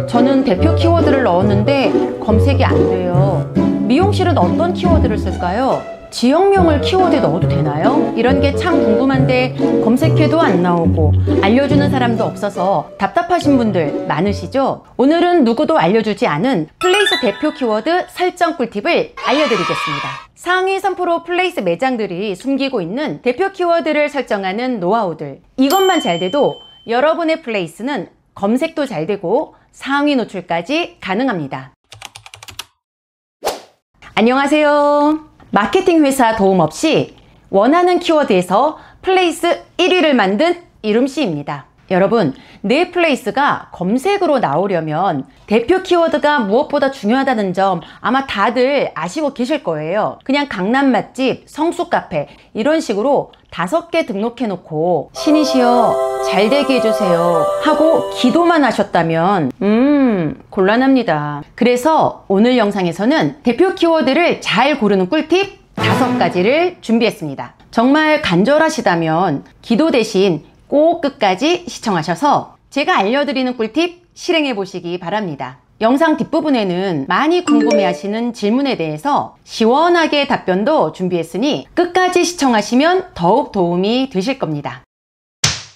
저는 대표 키워드를 넣었는데 검색이 안 돼요. 미용실은 어떤 키워드를 쓸까요? 지역명을 키워드에 넣어도 되나요? 이런 게 참 궁금한데 검색해도 안 나오고 알려주는 사람도 없어서 답답하신 분들 많으시죠? 오늘은 누구도 알려주지 않은 플레이스 대표 키워드 설정 꿀팁을 알려드리겠습니다. 상위 3% 플레이스 매장들이 숨기고 있는 대표 키워드를 설정하는 노하우들. 이것만 잘 돼도 여러분의 플레이스는 검색도 잘 되고 상위 노출까지 가능합니다. 안녕하세요. 마케팅 회사 도움 없이 원하는 키워드에서 플레이스 1위를 만든 이룸씨입니다. 여러분, 내 플레이스가 검색으로 나오려면 대표 키워드가 무엇보다 중요하다는 점 아마 다들 아시고 계실 거예요. 그냥 강남 맛집, 성수 카페 이런 식으로 5개 등록해 놓고 신이시여 잘 되게 해주세요 하고 기도만 하셨다면 곤란합니다. 그래서 오늘 영상에서는 대표 키워드를 잘 고르는 꿀팁 5가지를 준비했습니다. 정말 간절하시다면 기도 대신 꼭 끝까지 시청하셔서 제가 알려드리는 꿀팁 실행해 보시기 바랍니다. 영상 뒷부분에는 많이 궁금해하시는 질문에 대해서 시원하게 답변도 준비했으니 끝까지 시청하시면 더욱 도움이 되실 겁니다.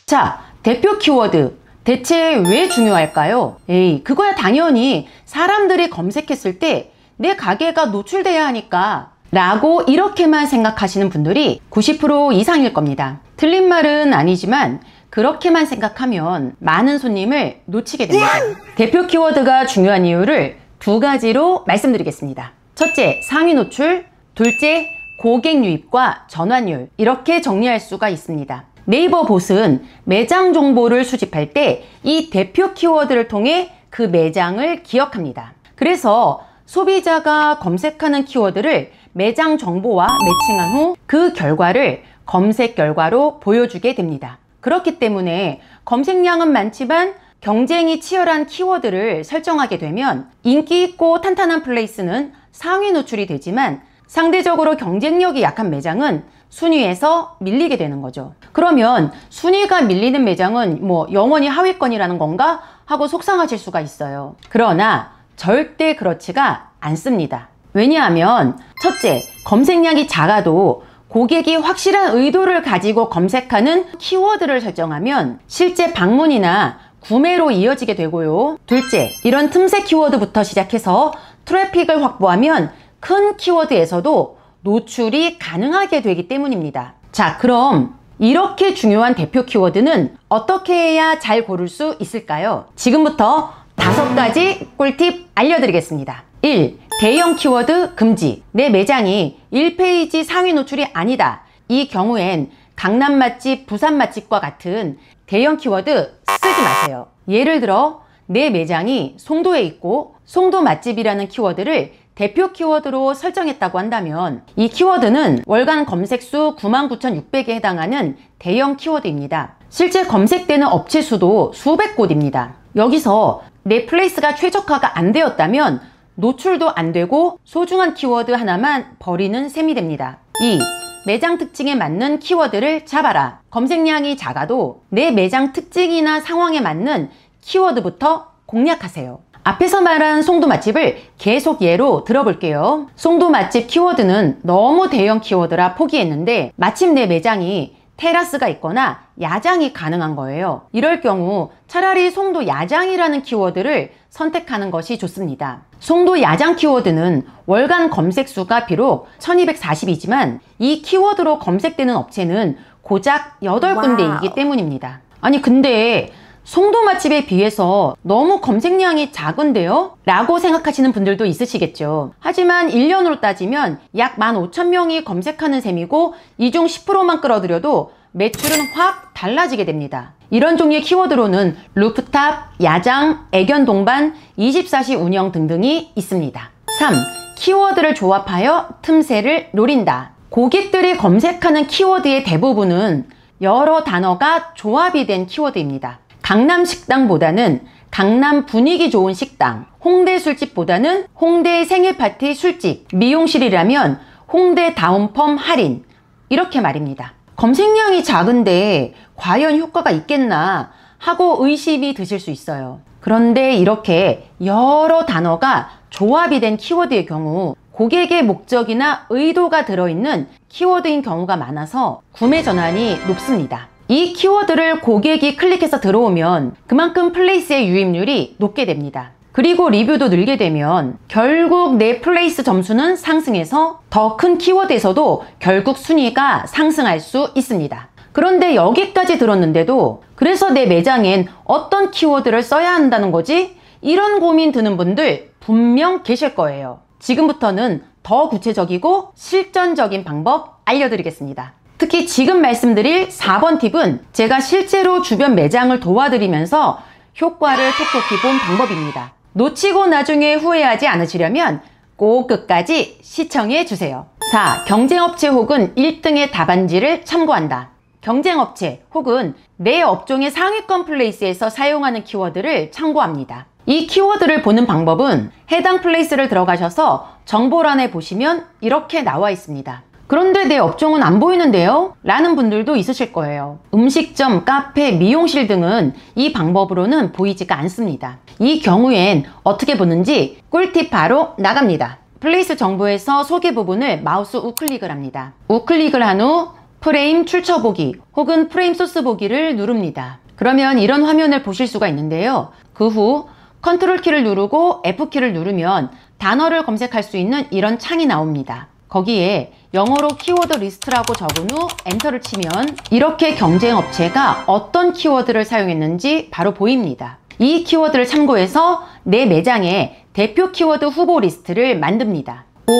자, 대표 키워드 대체 왜 중요할까요? 그거야 당연히 사람들이 검색했을 때 내 가게가 노출돼야 하니까 라고 이렇게만 생각하시는 분들이 90% 이상일 겁니다. 틀린 말은 아니지만 그렇게만 생각하면 많은 손님을 놓치게 됩니다. 대표 키워드가 중요한 이유를 2가지로 말씀드리겠습니다. 첫째, 상위 노출. 둘째, 고객 유입과 전환율. 이렇게 정리할 수가 있습니다. 네이버 봇은 매장 정보를 수집할 때 이 대표 키워드를 통해 그 매장을 기억합니다. 그래서 소비자가 검색하는 키워드를 매장 정보와 매칭한 후 그 결과를 검색 결과로 보여주게 됩니다. 그렇기 때문에 검색량은 많지만 경쟁이 치열한 키워드를 설정하게 되면 인기 있고 탄탄한 플레이스는 상위 노출이 되지만 상대적으로 경쟁력이 약한 매장은 순위에서 밀리게 되는 거죠. 그러면 순위가 밀리는 매장은 영원히 하위권이라는 건가 하고 속상하실 수가 있어요. 그러나 절대 그렇지가 않습니다. 왜냐하면 첫째, 검색량이 작아도 고객이 확실한 의도를 가지고 검색하는 키워드를 설정하면 실제 방문이나 구매로 이어지게 되고요. 둘째, 이런 틈새 키워드부터 시작해서 트래픽을 확보하면 큰 키워드에서도 노출이 가능하게 되기 때문입니다. 자, 그럼 이렇게 중요한 대표 키워드는 어떻게 해야 잘 고를 수 있을까요? 지금부터 5가지 꿀팁 알려드리겠습니다. 1. 대형 키워드 금지. 내 매장이 1페이지 상위 노출이 아니다. 이 경우엔 강남 맛집, 부산 맛집과 같은 대형 키워드 쓰지 마세요. 예를 들어 내 매장이 송도에 있고 송도 맛집이라는 키워드를 대표 키워드로 설정했다고 한다면 이 키워드는 월간 검색수 99,600에 해당하는 대형 키워드입니다. 실제 검색되는 업체 수도 수백 곳입니다. 여기서 내 플레이스가 최적화가 안 되었다면 노출도 안 되고 소중한 키워드 하나만 버리는 셈이 됩니다. 2. 매장 특징에 맞는 키워드를 잡아라. 검색량이 작아도 내 매장 특징이나 상황에 맞는 키워드부터 공략하세요. 앞에서 말한 송도 맛집을 계속 예로 들어볼게요. 송도 맛집 키워드는 너무 대형 키워드라 포기했는데 마침 내 매장이 테라스가 있거나 야장이 가능한 거예요. 이럴 경우 차라리 송도 야장이라는 키워드를 선택하는 것이 좋습니다. 송도 야장 키워드는 월간 검색수가 비록 1240이지만 이 키워드로 검색되는 업체는 고작 8군데이기 때문입니다. 아니 근데 송도 맛집에 비해서 너무 검색량이 작은데요? 라고 생각하시는 분들도 있으시겠죠. 하지만 1년으로 따지면 약 15,000명이 검색하는 셈이고 이 중 10%만 끌어들여도 매출은 확 달라지게 됩니다. 이런 종류의 키워드로는 루프탑, 야장, 애견 동반, 24시 운영 등등이 있습니다. 3. 키워드를 조합하여 틈새를 노린다. 고객들이 검색하는 키워드의 대부분은 여러 단어가 조합이 된 키워드입니다. 강남 식당보다는 강남 분위기 좋은 식당, 홍대 술집보다는 홍대 생일 파티 술집, 미용실이라면 홍대 다운펌 할인, 이렇게 말입니다. 검색량이 작은데 과연 효과가 있겠나 하고 의심이 드실 수 있어요. 그런데 이렇게 여러 단어가 조합이 된 키워드의 경우 고객의 목적이나 의도가 들어있는 키워드인 경우가 많아서 구매 전환이 높습니다. 이 키워드를 고객이 클릭해서 들어오면 그만큼 플레이스의 유입률이 높게 됩니다. 그리고 리뷰도 늘게 되면 결국 내 플레이스 점수는 상승해서 더 큰 키워드에서도 결국 순위가 상승할 수 있습니다. 그런데 여기까지 들었는데도 그래서 내 매장엔 어떤 키워드를 써야 한다는 거지? 이런 고민 드는 분들 분명 계실 거예요. 지금부터는 더 구체적이고 실전적인 방법 알려드리겠습니다. 특히 지금 말씀드릴 4번 팁은 제가 실제로 주변 매장을 도와드리면서 효과를 톡톡히 본 방법입니다. 놓치고 나중에 후회하지 않으시려면 꼭 끝까지 시청해 주세요. 4. 경쟁업체 혹은 1등의 답안지를 참고한다. 경쟁업체 혹은 내 업종의 상위권 플레이스에서 사용하는 키워드를 참고합니다. 이 키워드를 보는 방법은 해당 플레이스를 들어가셔서 정보란에 보시면 이렇게 나와 있습니다. 그런데 내 업종은 안 보이는데요? 라는 분들도 있으실 거예요. 음식점, 카페, 미용실 등은 이 방법으로는 보이지가 않습니다. 이 경우엔 어떻게 보는지 꿀팁 바로 나갑니다. 플레이스 정보에서 소개 부분을 마우스 우클릭을 합니다. 우클릭을 한 후 프레임 출처 보기 혹은 프레임 소스 보기를 누릅니다. 그러면 이런 화면을 보실 수가 있는데요. 그 후 컨트롤 키를 누르고 F키를 누르면 단어를 검색할 수 있는 이런 창이 나옵니다. 거기에 영어로 키워드 리스트라고 적은 후 엔터를 치면 이렇게 경쟁업체가 어떤 키워드를 사용했는지 바로 보입니다. 이 키워드를 참고해서 내 매장에 대표 키워드 후보 리스트를 만듭니다. 5.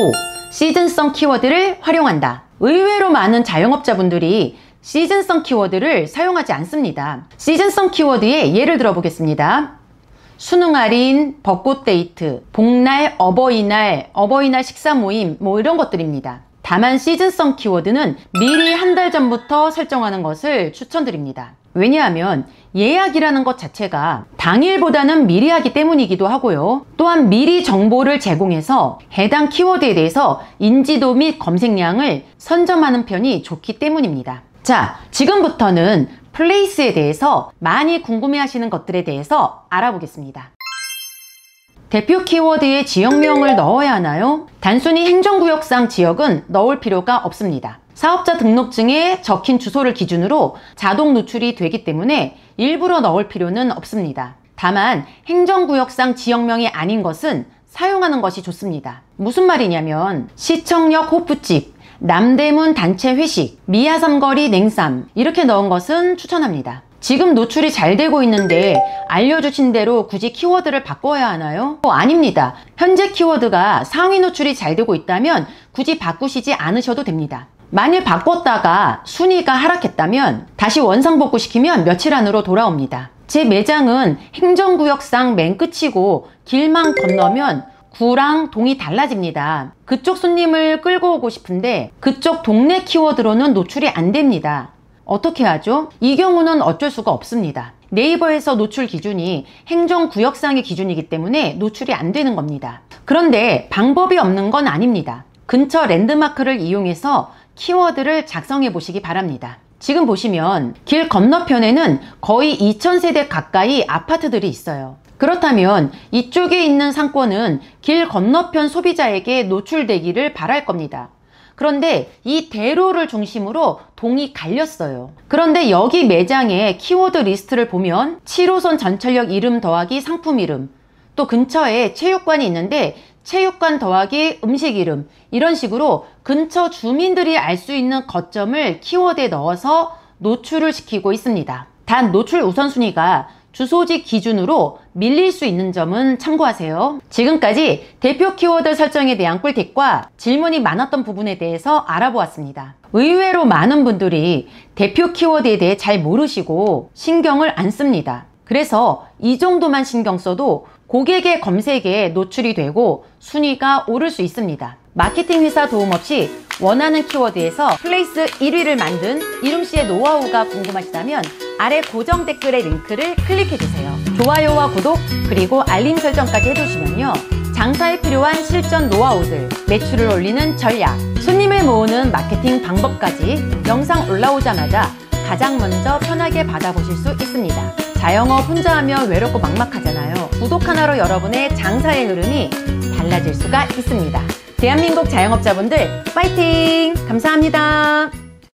시즌성 키워드를 활용한다. 의외로 많은 자영업자분들이 시즌성 키워드를 사용하지 않습니다. 시즌성 키워드의 예를 들어 보겠습니다. 수능 할인, 벚꽃 데이트, 복날, 어버이날 식사 모임 뭐 이런 것들입니다. 다만 시즌성 키워드는 미리 한 달 전부터 설정하는 것을 추천드립니다. 왜냐하면 예약이라는 것 자체가 당일보다는 미리 하기 때문이기도 하고요. 또한 미리 정보를 제공해서 해당 키워드에 대해서 인지도 및 검색량을 선점하는 편이 좋기 때문입니다. 자, 지금부터는 플레이스에 대해서 많이 궁금해하시는 것들에 대해서 알아보겠습니다. 대표 키워드에 지역명을 넣어야 하나요? 단순히 행정구역상 지역은 넣을 필요가 없습니다. 사업자 등록증에 적힌 주소를 기준으로 자동 노출이 되기 때문에 일부러 넣을 필요는 없습니다. 다만 행정구역상 지역명이 아닌 것은 사용하는 것이 좋습니다. 무슨 말이냐면 시청역 호프집, 남대문 단체 회식, 미아삼거리 냉쌈 이렇게 넣은 것은 추천합니다. 지금 노출이 잘 되고 있는데 알려주신 대로 굳이 키워드를 바꿔야 하나요? 아닙니다. 현재 키워드가 상위 노출이 잘 되고 있다면 굳이 바꾸시지 않으셔도 됩니다. 만일 바꿨다가 순위가 하락했다면 다시 원상복구 시키면 며칠 안으로 돌아옵니다. 제 매장은 행정구역상 맨 끝이고 길만 건너면 구랑 동이 달라집니다. 그쪽 손님을 끌고 오고 싶은데 그쪽 동네 키워드로는 노출이 안 됩니다. 어떻게 하죠? 이 경우는 어쩔 수가 없습니다. 네이버에서 노출 기준이 행정구역상의 기준이기 때문에 노출이 안 되는 겁니다. 그런데 방법이 없는 건 아닙니다. 근처 랜드마크를 이용해서 키워드를 작성해 보시기 바랍니다. 지금 보시면 길 건너편에는 거의 2000세대 가까이 아파트들이 있어요. 그렇다면 이쪽에 있는 상권은 길 건너편 소비자에게 노출되기를 바랄 겁니다. 그런데 이 대로를 중심으로 동이 갈렸어요. 그런데 여기 매장의 키워드 리스트를 보면 7호선 전철역 이름 더하기 상품 이름, 또 근처에 체육관이 있는데 체육관 더하기 음식 이름, 이런 식으로 근처 주민들이 알 수 있는 거점을 키워드에 넣어서 노출을 시키고 있습니다. 단 노출 우선순위가 주소지 기준으로 밀릴 수 있는 점은 참고하세요. 지금까지 대표 키워드 설정에 대한 꿀팁과 질문이 많았던 부분에 대해서 알아보았습니다. 의외로 많은 분들이 대표 키워드에 대해 잘 모르시고 신경을 안 씁니다. 그래서 이 정도만 신경 써도 고객의 검색에 노출이 되고 순위가 오를 수 있습니다. 마케팅 회사 도움 없이 원하는 키워드에서 플레이스 1위를 만든 이름씨의 노하우가 궁금하시다면 아래 고정 댓글의 링크를 클릭해주세요. 좋아요와 구독 그리고 알림 설정까지 해두시면요, 장사에 필요한 실전 노하우들, 매출을 올리는 전략, 손님을 모으는 마케팅 방법까지 영상 올라오자마자 가장 먼저 편하게 받아보실 수 있습니다. 자영업 혼자 하면 외롭고 막막하잖아요. 구독 하나로 여러분의 장사의 흐름이 달라질 수가 있습니다. 대한민국 자영업자분들 파이팅! 감사합니다.